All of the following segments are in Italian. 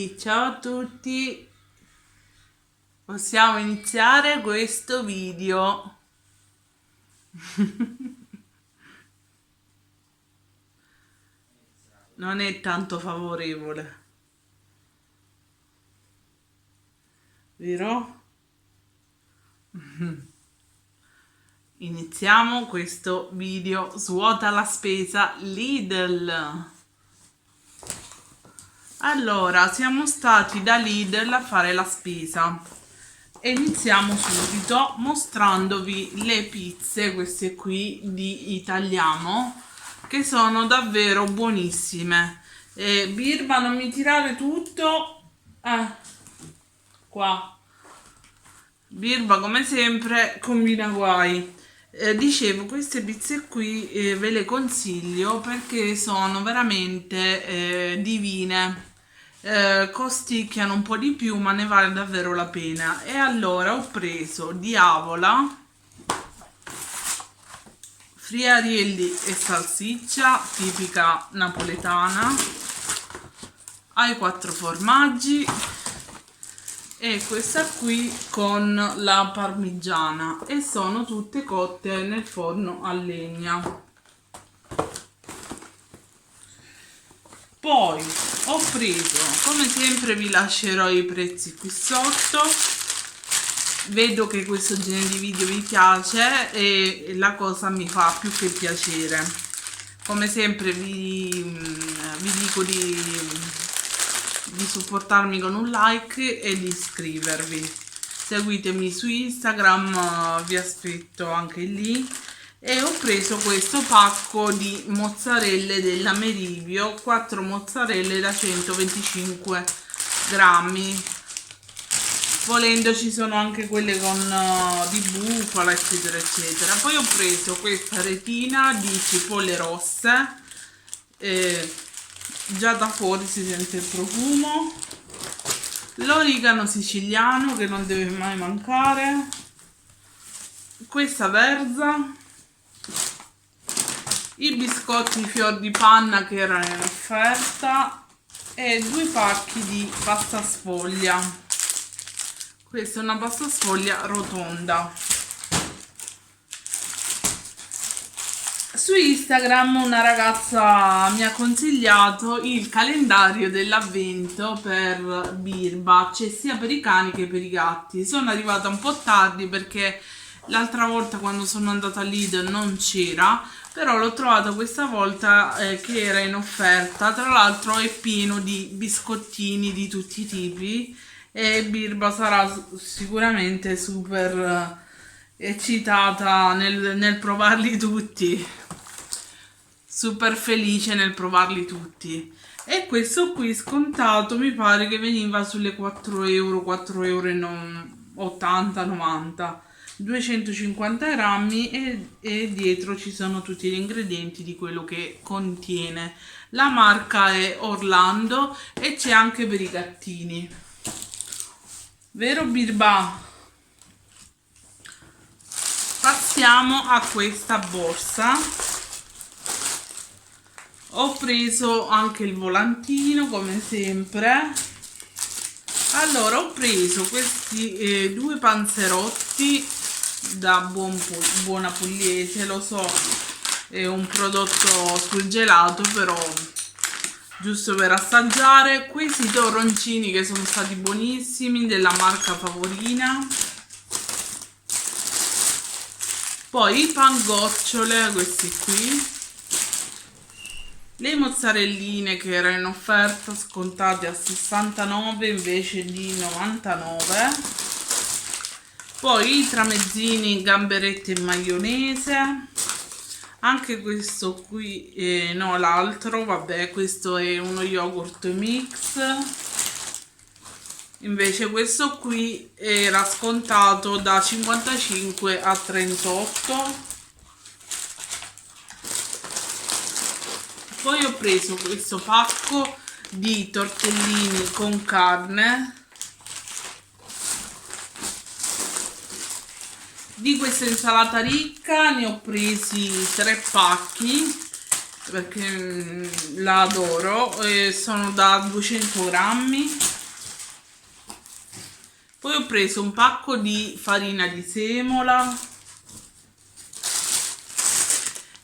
Ciao a tutti, possiamo iniziare questo video. Non è tanto favorevole, vero? Iniziamo questo video. Svuota la spesa Lidl. Allora, siamo stati da Lidl a fare la spesa e iniziamo subito mostrandovi le pizze, queste qui di Italiamo, che sono davvero buonissime. Birba, non mi tirare tutto. Qua. Birba, come sempre, combina guai. Dicevo, queste pizze qui ve le consiglio perché sono veramente divine. Costicchiano un po' di più, ma ne vale davvero la pena. E allora ho preso diavola, friarielli e salsiccia tipica napoletana, ai 4 formaggi e questa qui con la parmigiana, e sono tutte cotte nel forno a legna. Poi ho preso, come sempre vi lascerò i prezzi qui sotto. Vedo che questo genere di video vi piace e la cosa mi fa più che piacere. Come sempre vi dico di supportarmi con un like e di iscrivervi. Seguitemi su Instagram, vi aspetto anche lì. E ho preso questo pacco di mozzarelle della Merivio, 4 mozzarelle da 125 grammi. Volendo ci sono anche quelle con di bufala, eccetera eccetera. Poi ho preso questa retina di cipolle rosse, già da fuori si sente il profumo, l'origano siciliano che non deve mai mancare, questa verza, i biscotti fior di panna che erano in offerta e 2 pacchi di pasta sfoglia. Questa è una pasta sfoglia rotonda. Su Instagram una ragazza mi ha consigliato il calendario dell'avvento per Birba, c'è sia per i cani che per i gatti. Sono arrivata un po' tardi perché l'altra volta quando sono andata a Lidl non c'era, però l'ho trovato questa volta che era in offerta. Tra l'altro è pieno di biscottini di tutti i tipi e Birba sarà sicuramente super eccitata nel provarli tutti, super felice nel provarli tutti. E questo qui scontato mi pare che veniva sulle 4 euro, 4 euro e non 80, 90, 250 grammi e dietro ci sono tutti gli ingredienti di quello che contiene. La marca è Orlando e c'è anche per i gattini. Vero Birba? Passiamo a questa borsa. Ho preso anche il volantino come sempre. Allora ho preso questi 2 panzerotti da buona pugliese. Lo so, è un prodotto sul gelato, però giusto per assaggiare. Questi torroncini che sono stati buonissimi, della marca Favorina. Poi i pangocciole, questi qui. Le mozzarelline che erano in offerta, scontate a 69 invece di 99. Poi i tramezzini, gamberette e maionese. Anche questo qui, no, l'altro, vabbè, questo è uno yogurt mix. Invece questo qui era scontato da 55 a 38. Poi ho preso questo pacco di tortellini con carne. Di questa insalata ricca ne ho presi 3 pacchi perché la adoro, sono da 200 grammi. Poi ho preso un pacco di farina di semola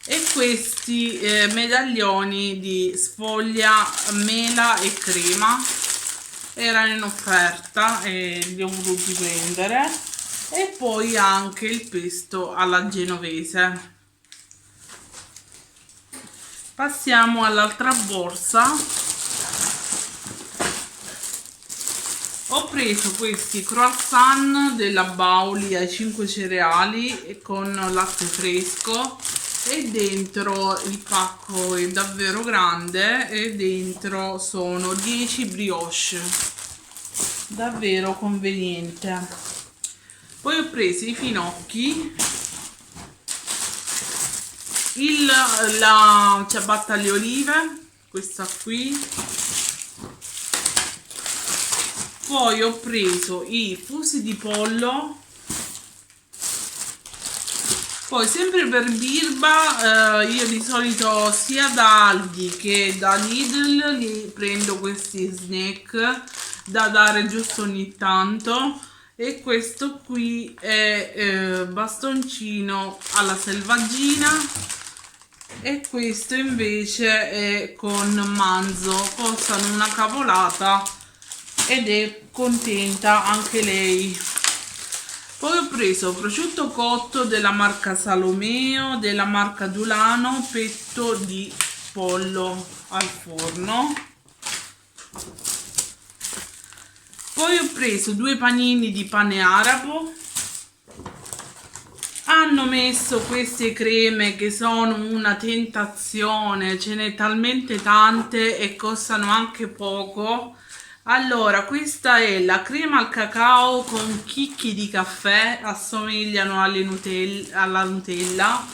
e questi medaglioni di sfoglia, mela e crema, erano in offerta e li ho voluti prendere. E poi anche il pesto alla genovese. Passiamo all'altra borsa. Ho preso questi croissant della Bauli ai 5 cereali e con latte fresco, e dentro il pacco è davvero grande e dentro sono 10 brioche, davvero conveniente. Poi ho preso i finocchi, la ciabatta alle olive, questa qui. Poi ho preso i fusi di pollo. Poi sempre per Birba, io di solito sia da Aldi che da Lidl li prendo questi snack da dare giusto ogni tanto. E questo qui è bastoncino alla selvaggina, e questo invece è con manzo. Costano una cavolata ed è contenta anche lei. Poi ho preso prosciutto cotto della marca Salomeo, della marca Giulano, petto di pollo al forno. Poi ho preso 2 panini di pane arabo. Hanno messo queste creme che sono una tentazione, ce n'è talmente tante e costano anche poco. Allora, questa è la crema al cacao con chicchi di caffè, assomigliano alla Nutella.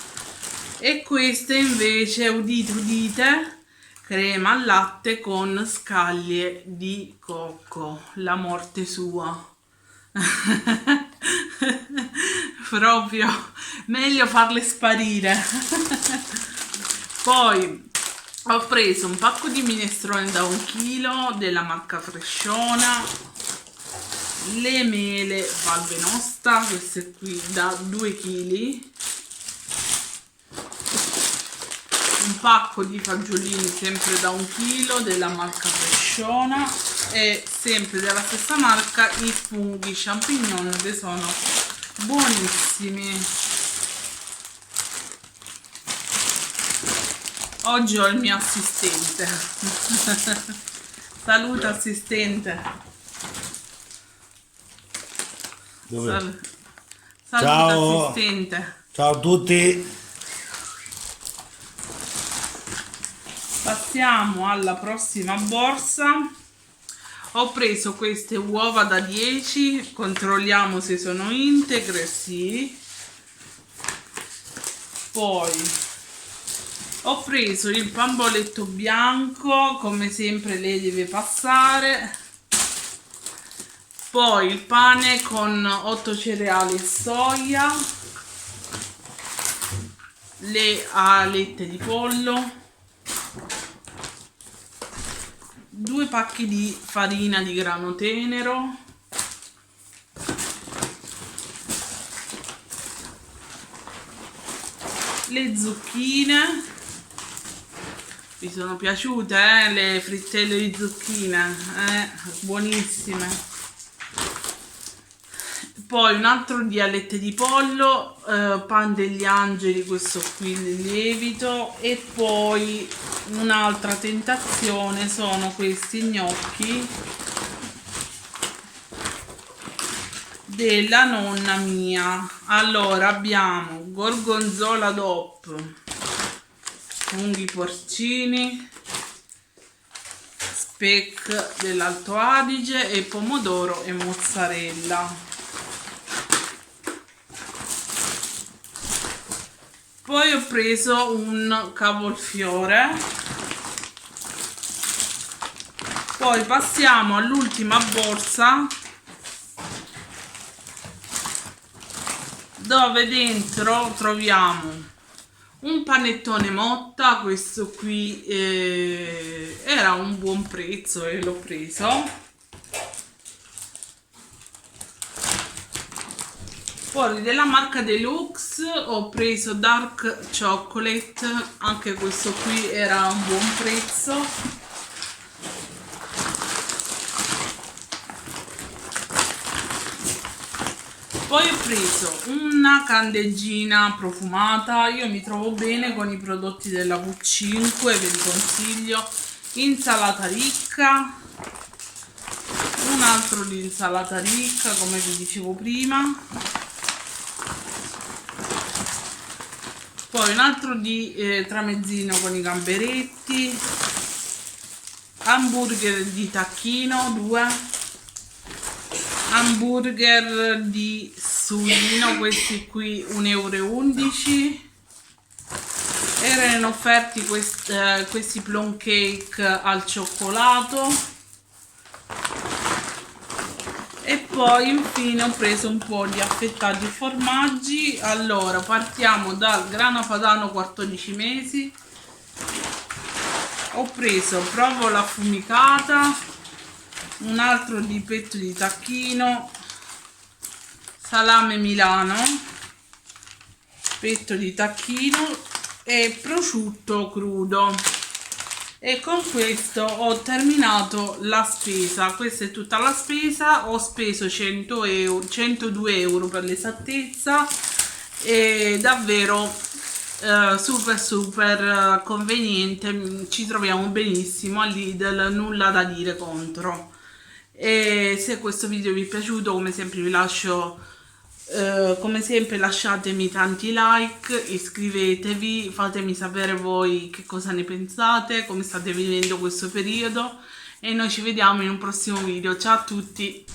E questa invece, udite udite, crema al latte con scaglie di cocco, la morte sua. Proprio meglio farle sparire. Poi ho preso un pacco di minestrone da 1 chilo della marca Fresciona, le mele Valvenosta, queste qui da 2 kg, un pacco di fagiolini sempre da 1 chilo della marca Fresciona, e sempre della stessa marca i funghi champignon, che sono buonissimi. Oggi ho il mio assistente. Saluta assistente. Dove? Saluta Ciao. assistente. Ciao a tutti. Passiamo alla prossima borsa. Ho preso queste uova da 10, controlliamo se sono integre, sì. Poi ho preso il pamboletto bianco, come sempre lei deve passare. Poi il pane con 8 cereali e soia, le alette di pollo, 2 pacchi di farina di grano tenero, le zucchine. Vi sono piaciute le frittelle di zucchine? Buonissime. Poi un altro di alette di pollo, pan degli angeli, questo qui il lievito. E poi un'altra tentazione sono questi gnocchi della nonna mia. Allora abbiamo gorgonzola DOP, funghi porcini, speck dell'Alto Adige e pomodoro e mozzarella. Poi ho preso un cavolfiore. Poi passiamo all'ultima borsa, dove dentro troviamo Un panettone Motta, questo qui era un buon prezzo e l'ho preso. Poi della marca Deluxe ho preso Dark Chocolate, anche questo qui era un buon prezzo. Poi ho preso una candeggina profumata, io mi trovo bene con i prodotti della V5, ve li consiglio. Insalata ricca, un altro di insalata ricca come vi dicevo prima, poi un altro di tramezzino con i gamberetti, hamburger di tacchino 2, hamburger di suino, questi qui 1,11 euro. Erano offerti questi plum cake al cioccolato. E poi infine ho preso un po' di affettati formaggi. Allora partiamo dal grana padano 14 mesi, ho preso provola affumicata, un altro di petto di tacchino, salame Milano, petto di tacchino e prosciutto crudo. E con questo ho terminato la spesa. Questa è tutta la spesa. Ho speso 100 euro, 102 euro per l'esattezza, e davvero super conveniente, ci troviamo benissimo al Lidl, nulla da dire contro. E se questo video vi è piaciuto, come sempre vi lascio come sempre lasciatemi tanti like, iscrivetevi, fatemi sapere voi che cosa ne pensate, come state vivendo questo periodo, e noi ci vediamo in un prossimo video. Ciao a tutti!